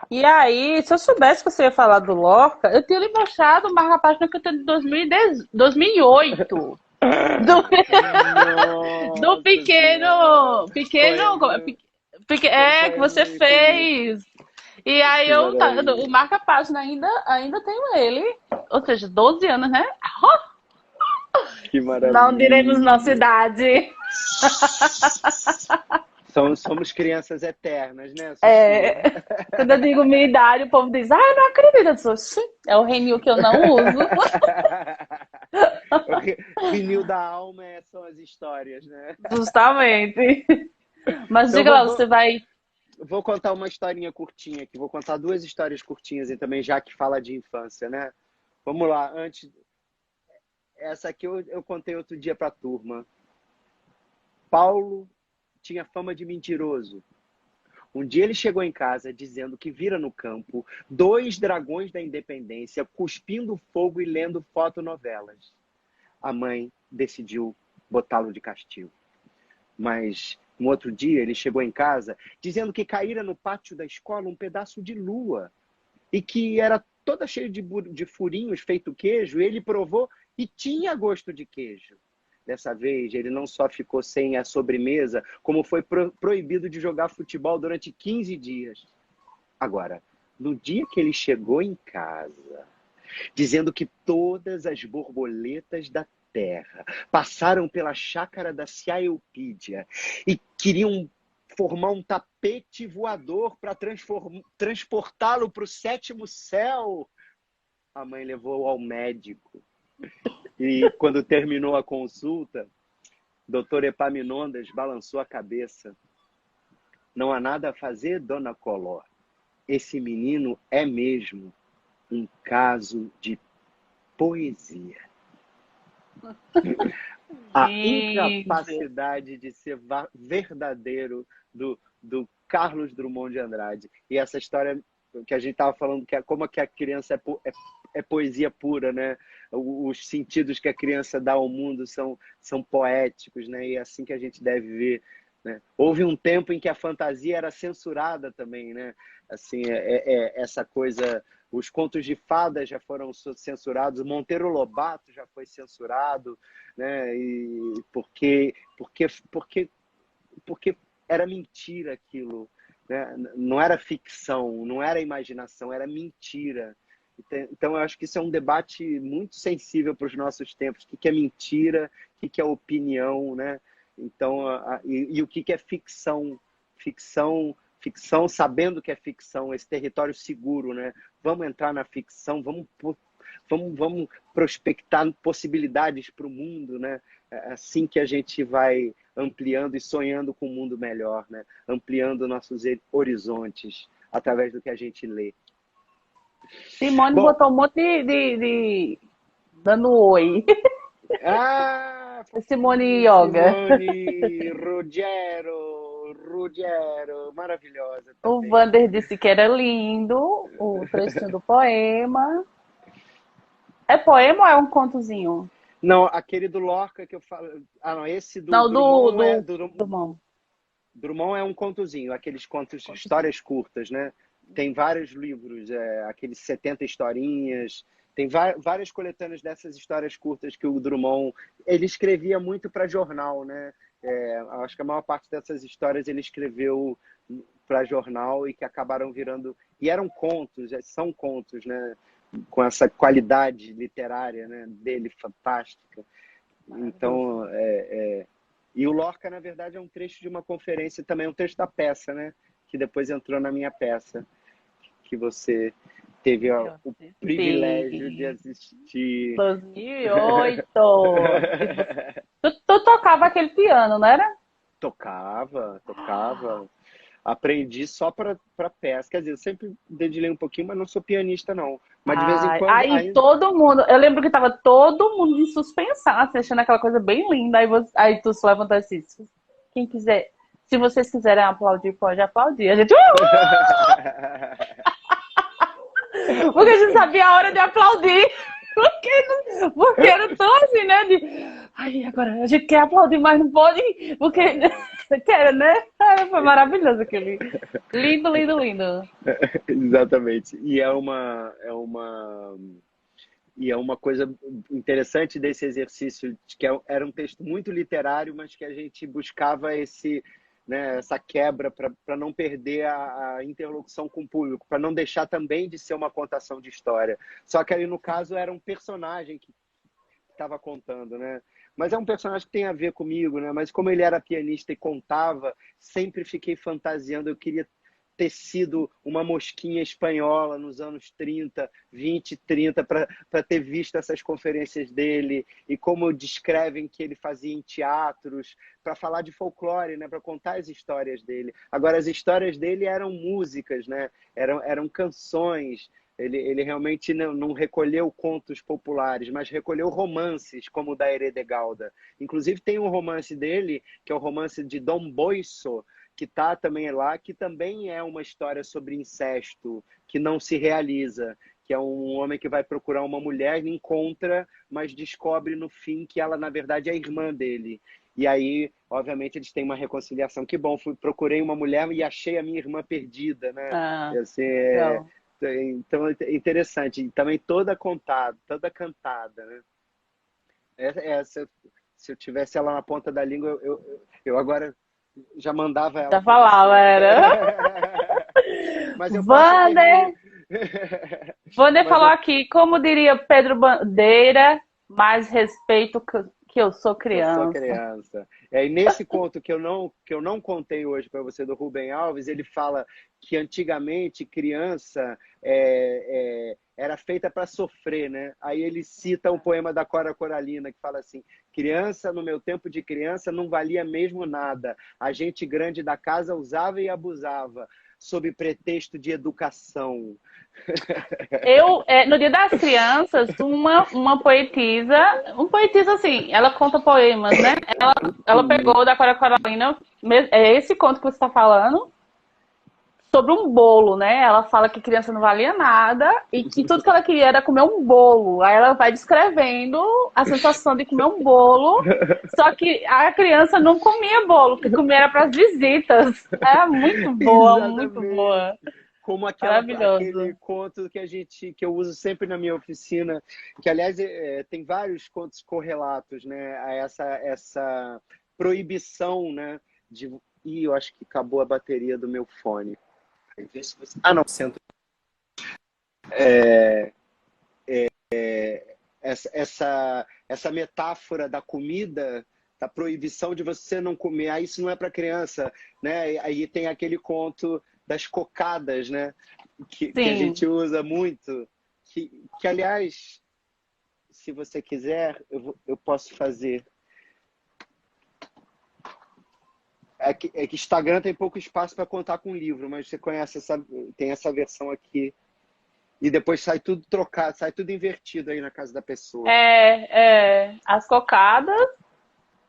E aí, se eu soubesse que você ia falar do Lorca, eu tinha lhe mostrado o marca-página que eu tenho de 2010, 2008. Do, do nossa senhora, pequeno. Pequeno. poema, pequeno Que você poema infinito. fez. E aí Que o maravilha. marca-página ainda tenho ele. Ou seja, 12 anos, né? Que Não diremos nossa maravilha. idade. Somos crianças eternas, né, Sushi? É, quando eu digo minha idade, o povo diz, ah, eu não acredito. Eu disse, "Oxi, é o Renil que eu não uso." O vinil da alma são as histórias, né? Justamente. Mas Então diga lá, você vai. vou contar uma historinha curtinha aqui. Vou contar duas histórias curtinhas e também, já que fala de infância, né? Vamos lá, antes. Essa aqui eu contei outro dia para a turma. Paulo tinha fama de mentiroso. Um dia ele chegou em casa dizendo que vira no campo dois dragões da independência cuspindo fogo e lendo fotonovelas. A mãe decidiu botá-lo de castigo. Mas Um outro dia, ele chegou em casa dizendo que caíra no pátio da escola um pedaço de lua e que era toda cheia de furinhos feito queijo, e ele provou e tinha gosto de queijo. Dessa vez, ele não só ficou sem a sobremesa, como foi proibido de jogar futebol durante 15 dias. Agora, no dia que ele chegou em casa, dizendo que todas as borboletas da terra passaram pela chácara da Ciaeupídia e queriam formar um tapete voador para transportá-lo para o sétimo céu, a mãe levou ao médico. E quando terminou a consulta, doutor Epaminondas balançou a cabeça. Não há nada a fazer, dona Coló. Esse menino é mesmo um caso de poesia. A incapacidade de ser verdadeiro do Carlos Drummond de Andrade. E essa história que a gente estava falando, que é como que a criança é poesia pura, né? Os sentidos que a criança dá ao mundo são poéticos, né? E é assim que a gente deve ver, né? Houve um tempo em que a fantasia era censurada também, né? Assim, essa coisa... Os contos de fadas já foram censurados, o Monteiro Lobato já foi censurado, né? E porque era mentira aquilo, né? Não era ficção, não era imaginação, era mentira. Então, eu acho que isso é um debate muito sensível para os nossos tempos. O que é mentira, o que é opinião, né? Então, e o que é ficção? Ficção sabendo que é ficção, esse território seguro, né? Vamos entrar na ficção, vamos prospectar possibilidades para o mundo, né? É assim que a gente vai ampliando e sonhando com um mundo melhor, né? Ampliando nossos horizontes através do que a gente lê. Simone Bom, botou um monte de dando oi. Simone Yoga. Simone, Ruggiero, maravilhosa O também. Vander disse que era lindo, o trechinho do poema. É poema ou é um contozinho? Não, aquele do Lorca que eu falo... Ah, não, esse do Não, Drummond do Mão. Drummond é um contozinho, aqueles contos, histórias curtas, né? Tem vários livros, aqueles 70 historinhas, tem várias coletâneas dessas histórias curtas que o Drummond, ele escrevia muito para jornal, né? Acho que a maior parte dessas histórias ele escreveu para jornal e que acabaram virando... E eram contos, são contos, né? Com essa qualidade literária, né, dele fantástica. Então, e o Lorca, na verdade, é um trecho de uma conferência, também um trecho da peça, né, que depois entrou na minha peça, que você teve o privilégio de assistir. 2008. Tu tocava aquele piano, não era? Tocava. Aprendi só para peça. Quer dizer, eu sempre dedilhei um pouquinho, mas não sou pianista, não. Mas de vez em quando... Aí todo mundo... Eu lembro que tava todo mundo em suspensão, achando aquela coisa bem linda. Aí tu se levantou assim, quem quiser... Se vocês quiserem aplaudir, pode aplaudir. A gente... Porque a gente sabia a hora de aplaudir. Porque era tão assim, né? Ai, agora a gente quer aplaudir, mas não pode, porque quer, né? Foi maravilhoso aquele. Lindo, lindo, lindo. Exatamente. E é uma coisa interessante desse exercício, que era um texto muito literário, mas que a gente buscava né, essa quebra para não perder a interlocução com o público, para não deixar também de ser uma contação de história. Só que ali, no caso, era um personagem que estava contando, né? Mas é um personagem que tem a ver comigo, né? Mas como ele era pianista e contava, sempre fiquei fantasiando. Eu queria ter sido uma mosquinha espanhola nos anos 30, 20, 30, para ter visto essas conferências dele e como descrevem que ele fazia em teatros, para falar de folclore, né? Para contar as histórias dele. Agora, as histórias dele eram músicas, né? Eram canções. Ele realmente não recolheu contos populares, mas recolheu romances, como o da Herede Gauda. Inclusive, tem um romance dele, que é o romance de Dom Boisso, que está também lá, que também é uma história sobre incesto, que não se realiza, que é um homem que vai procurar uma mulher, encontra, mas descobre no fim que ela, na verdade, é a irmã dele. E aí, obviamente, eles têm uma reconciliação. Que bom, procurei uma mulher e achei a minha irmã perdida, né? Ah, Assim, legal. então, é interessante. E também toda contada, toda cantada, né? Se eu tivesse ela na ponta da língua, eu agora já mandava ela Já para falava, você. era. Mas eu posso Vander, pedir. Vander Mas falou eu aqui, como diria Pedro Bandeira, mais respeito que eu sou Eu sou criança. criança. E nesse conto que eu não contei hoje para você do Rubem Alves, ele fala que antigamente criança era feita para sofrer, né? Aí ele cita um poema da Cora Coralina que fala assim: criança, no meu tempo de criança, não valia mesmo nada. A gente grande da casa usava e abusava, sob pretexto de educação. No Dia das Crianças, uma poetisa, assim, ela conta poemas, né? Ela pegou da Cora Coralina, é esse conto que você está falando, sobre um bolo, né? Ela fala que criança não valia nada e que tudo que ela queria era comer um bolo. Aí ela vai descrevendo a sensação de comer um bolo, só que a criança não comia bolo, que comia era para as visitas. É muito boa, muito Exatamente. boa. Como aquele Maravilhoso. conto que eu uso sempre na minha oficina, que aliás tem vários contos correlatos, né, a essa proibição, né, de. Ih, eu acho que acabou a bateria do meu fone. Ah, não, centro. Essa metáfora da comida, da proibição de você não comer, isso não é para criança, né? Aí tem aquele conto das cocadas, né? Que a gente Sim. usa muito, que aliás, se você quiser, eu posso fazer. É que Instagram tem pouco espaço para contar com livro, mas você conhece tem essa versão aqui. E depois sai tudo trocado, sai tudo invertido aí na casa da pessoa. As cocadas.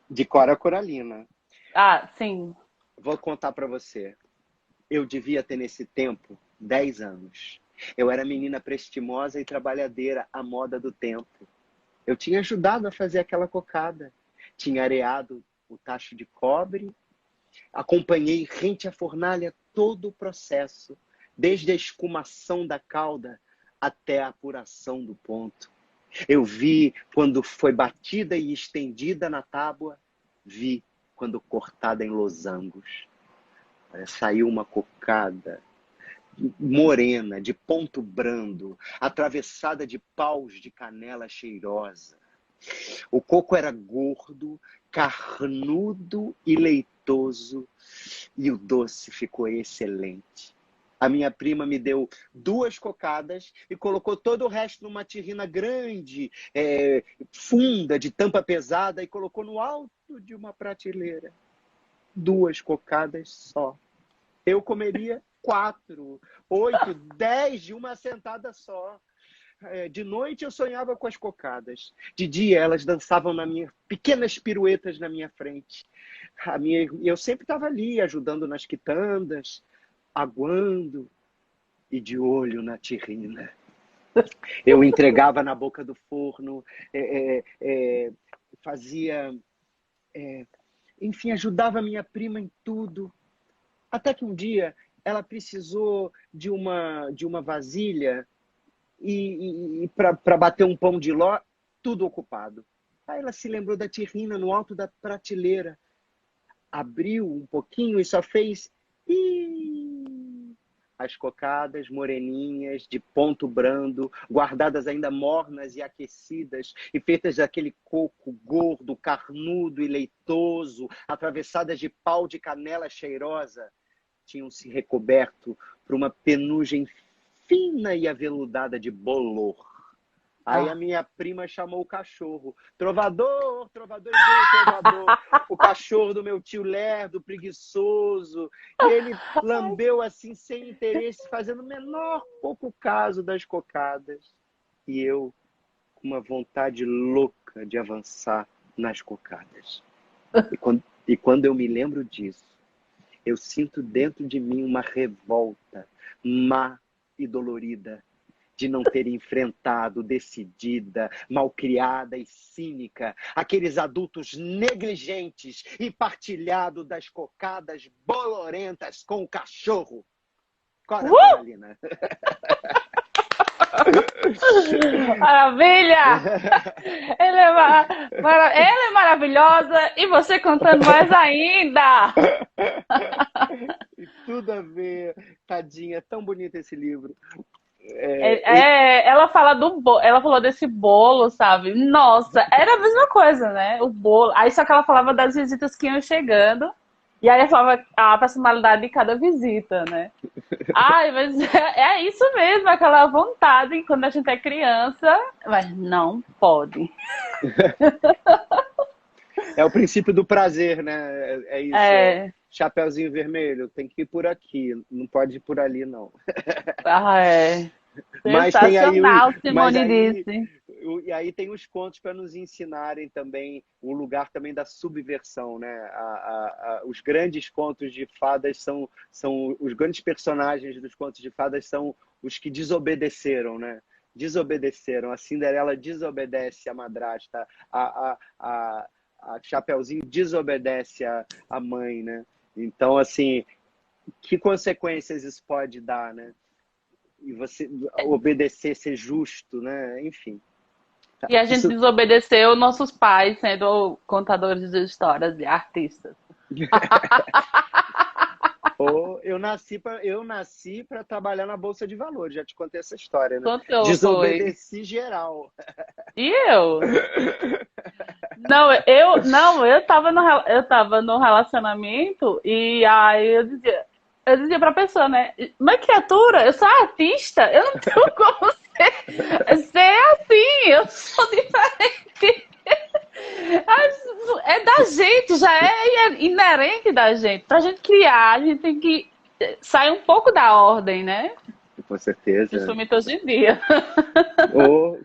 De Cora Coralina. Ah, sim. Vou contar para você. Eu devia ter nesse tempo 10 anos. Eu era menina prestimosa e trabalhadeira à moda do tempo. Eu tinha ajudado a fazer aquela cocada. Tinha areado o tacho de cobre. Acompanhei rente à fornalha todo o processo, desde a escumação da calda até a apuração do ponto. Eu vi quando foi batida e estendida na tábua, vi quando cortada em losangos. Saiu uma cocada morena, de ponto brando, atravessada de paus de canela cheirosa. O coco era gordo, carnudo e leitoso, e o doce ficou excelente. A minha prima me deu 2 cocadas e colocou todo o resto numa terrina grande, funda, de tampa pesada, e colocou no alto de uma prateleira. 2 cocadas só. Eu comeria 4, 8, 10 de uma sentada só. De noite eu sonhava com as cocadas. De dia elas dançavam pequenas piruetas na minha frente. Eu sempre estava ali ajudando nas quitandas, aguando e de olho na terrina. Eu entregava na boca do forno, fazia, enfim, ajudava minha prima em tudo. Até que um dia ela precisou de uma vasilha e para bater um pão de ló, tudo ocupado. Aí ela se lembrou da terrina no alto da prateleira, abriu um pouquinho e só fez as cocadas moreninhas de ponto brando, guardadas ainda mornas e aquecidas, e feitas daquele coco gordo, carnudo e leitoso, atravessadas de pau de canela cheirosa, tinham se recoberto por uma penugem fina e aveludada de bolor. Aí a Ah. minha prima chamou o cachorro. Trovador, trovador, e veio o trovador. O cachorro do meu tio Lerdo, preguiçoso. E ele lambeu assim, sem interesse, fazendo o menor pouco caso das cocadas. E eu, com uma vontade louca de avançar nas cocadas. E quando eu me lembro disso, eu sinto dentro de mim uma revolta má e dolorida. de não ter enfrentado, decidida, malcriada e cínica, aqueles adultos negligentes e partilhado das cocadas bolorentas com o cachorro. Cora Coralina. Maravilha! Ela é maravilhosa e você contando mais ainda! E tudo a ver. Tadinha, é tão bonito esse livro. Ela ela falou desse bolo, sabe? Nossa, era a mesma coisa, né? O bolo. Aí só que ela falava das visitas que iam chegando. E aí ela falava a personalidade de cada visita, né? Ai, mas é isso mesmo, aquela vontade quando a gente é criança, mas não pode. É o princípio do prazer, né? É isso. É. Chapeuzinho vermelho, tem que ir por aqui, não pode ir por ali, não. É. Mas tem aí, Sensacional, Simone disse. E aí tem os contos para nos ensinarem também o lugar também da subversão, né? Os grandes contos de fadas são os grandes personagens dos contos de fadas são os que desobedeceram, né? Desobedeceram. A Cinderela desobedece a madrasta, a Chapeuzinho desobedece a mãe, né? Então, assim, que consequências isso pode dar, né? E você obedecer, ser justo, né? Enfim. E a gente desobedeceu nossos pais sendo contadores de histórias e artistas. Eu nasci para trabalhar na Bolsa de Valores, já te contei essa história, né? Contou, Desobedeci geral. E eu? Eu tava no relacionamento e aí eu dizia pra pessoa, né? Mas criatura, eu sou artista, eu não tenho como ser assim, eu sou diferente. É da gente, já é inerente da gente. Pra gente criar, a gente tem que sair um pouco da ordem, né? Com certeza. Principalmente hoje em dia.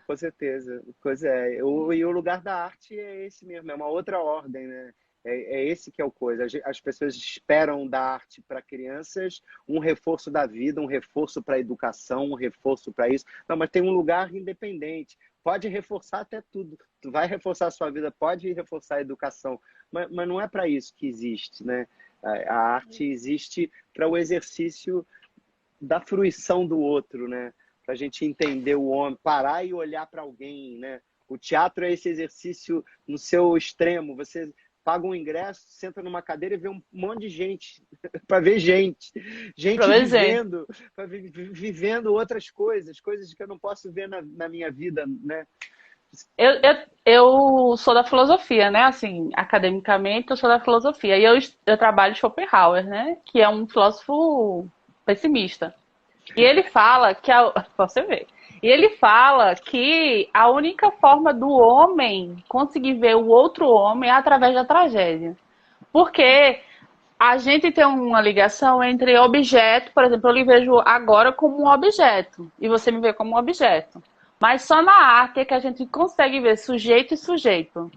Com certeza. Pois é. E o lugar da arte é esse mesmo, é uma outra ordem, né? É esse que é o coisa. As pessoas esperam da arte para crianças um reforço da vida, um reforço para a educação, um reforço para isso. Não, mas tem um lugar independente. Pode reforçar até tudo. Tu vai reforçar a sua vida, pode reforçar a educação. Mas não é para isso que existe, né? A arte existe para o exercício da fruição do outro, né? Para a gente entender o homem, parar e olhar para alguém, né? O teatro é esse exercício no seu extremo. Você paga um ingresso, senta numa cadeira e vê um monte de gente para ver gente vivendo outras coisas que eu não posso ver na minha vida, né? Eu sou da filosofia, né? Assim, academicamente eu sou da filosofia. E eu trabalho Schopenhauer, né? Que é um filósofo pessimista. E ele fala que você vê. E ele fala que a única forma do homem conseguir ver o outro homem é através da tragédia. Porque a gente tem uma ligação entre objeto, por exemplo, eu lhe vejo agora como um objeto e você me vê como um objeto. Mas só na arte é que a gente consegue ver sujeito e sujeito.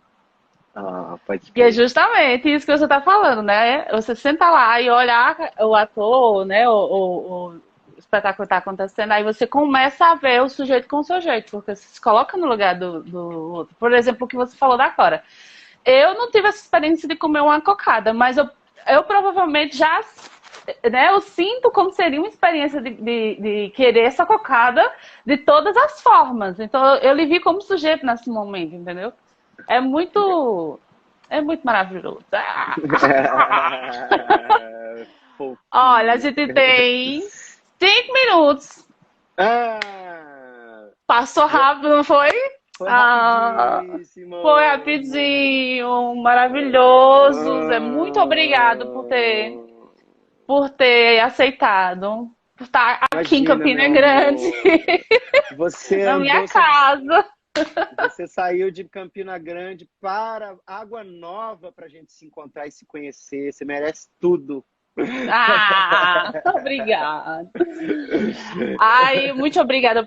Pode E é justamente isso que você está falando, né? Você senta lá e olhar o ator, né? O espetáculo está acontecendo, aí você começa a ver o sujeito com o sujeito, porque você se coloca no lugar do outro. Por exemplo, o que você falou da Cora. Eu não tive essa experiência de comer uma cocada, mas eu provavelmente já, né, eu sinto como seria uma experiência de querer essa cocada de todas as formas. Então eu lhe vi como sujeito nesse momento, entendeu? É muito maravilhoso. Olha, a gente tem 5 minutos. Passou rápido, não foi? Foi rapidíssimo. Foi rapidinho, maravilhoso. Zé, muito obrigado por ter aceitado, por estar aqui em Campina Grande, na minha casa. Você saiu de Campina Grande para Água Nova para a gente se encontrar e se conhecer. Você merece tudo. Ah, obrigada. Ai, muito obrigada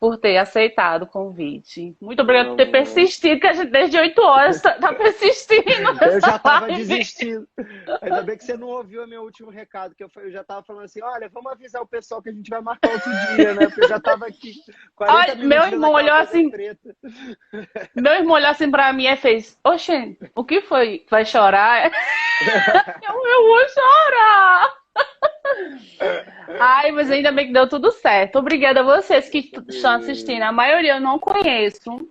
por ter aceitado o convite. Muito obrigada por ter Não, persistido, que a gente desde 8 horas tá persistindo eu nessa já estava live. desistindo. Ainda bem que você não ouviu o meu último recado, que eu já estava falando assim, olha, vamos avisar o pessoal que a gente vai marcar outro dia, né? Porque eu já estava aqui 40 Olha, meu minutos vendo irmão aquela olhou coisa assim, preta. meu irmão olhou assim pra mim e fez, oxe, o que foi? Vai chorar? Eu vou chorar! Ai, mas ainda bem que deu tudo certo. Obrigada a vocês que estão assistindo. A maioria eu não conheço.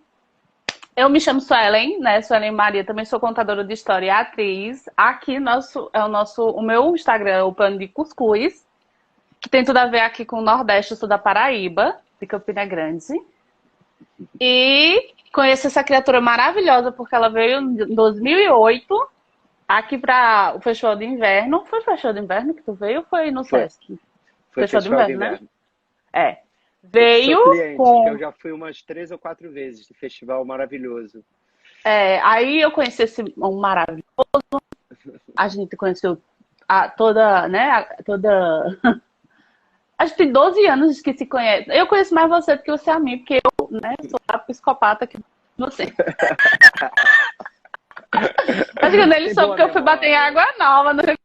Eu me chamo Suelen, né? Suelen Maria, também sou contadora de história e atriz. Aqui o meu Instagram é o Plano de Cuscuz, que tem tudo a ver aqui com o Nordeste, eu sou da Paraíba, de Campina Grande. E conheço essa criatura maravilhosa porque ela veio em 2008 aqui para o Festival de Inverno. Foi o Festival de Inverno que tu veio ou foi no Foi, Sesc? foi Festival de Festival de Inverno, né? Inverno. É. Eu que sou Veio cliente, que eu com. já fui umas 3 ou 4 vezes de festival maravilhoso. Aí eu conheci esse um maravilhoso. A gente conheceu toda, né? Toda. A gente tem 12 anos que se conhece. Eu conheço mais você do que você a mim, porque eu, né, sou a psicopata que você. Acho que ele Tem soube boa que eu fui bater em memória. água nova. Não sei.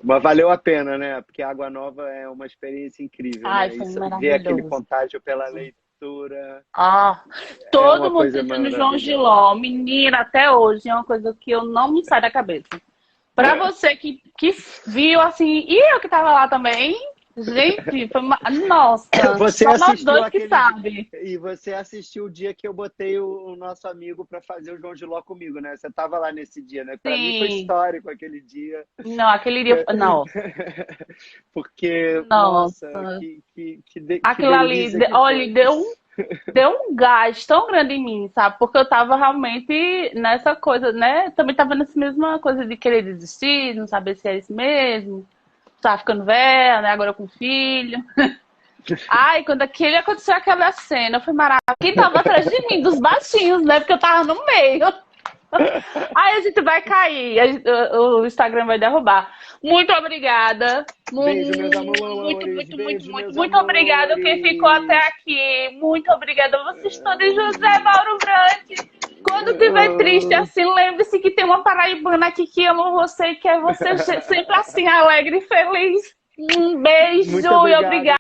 Mas valeu a pena, né? Porque Água Nova é uma experiência incrível, Ai, né? foi Isso, ver aquele maravilhoso. contágio pela leitura Ah, é todo uma mundo coisa dizendo João maravilhosa. Giló, menina, até hoje é uma coisa que eu não me sai da cabeça. Pra você que viu assim, e eu que tava lá também, gente, nossa, Você só nós assistiu dois que aquele dia, sabe. e você assistiu o dia que eu botei o nosso amigo para fazer o João Giló comigo, né? Você estava lá nesse dia, né? Para mim foi Sim, histórico aquele dia. não, aquele dia, não, Porque, nossa, nossa, que aquilo ali, delícia que olha, foi. deu um gás tão grande em mim, sabe? Porque eu tava realmente nessa coisa, né? Também tava nessa mesma coisa de querer desistir, não saber se é isso mesmo. Tava ficando velha, né? Agora com filho. Ai, quando aconteceu aquela cena, foi maravilhoso. Quem tava atrás de mim, dos baixinhos, né? Porque eu tava no meio. Aí a gente vai cair, o Instagram vai derrubar. Muito obrigada. Beijo, meus Muito, amores. muito, muito, Beijo, muito, meus muito obrigada quem ficou até amores. aqui. Muito obrigada a vocês todos, José Mauro Brandt. Quando estiver triste assim, lembre-se que tem uma paraibana aqui que ama você e quer você sempre assim, alegre e feliz. Um Muito beijo e obrigado. obrigada.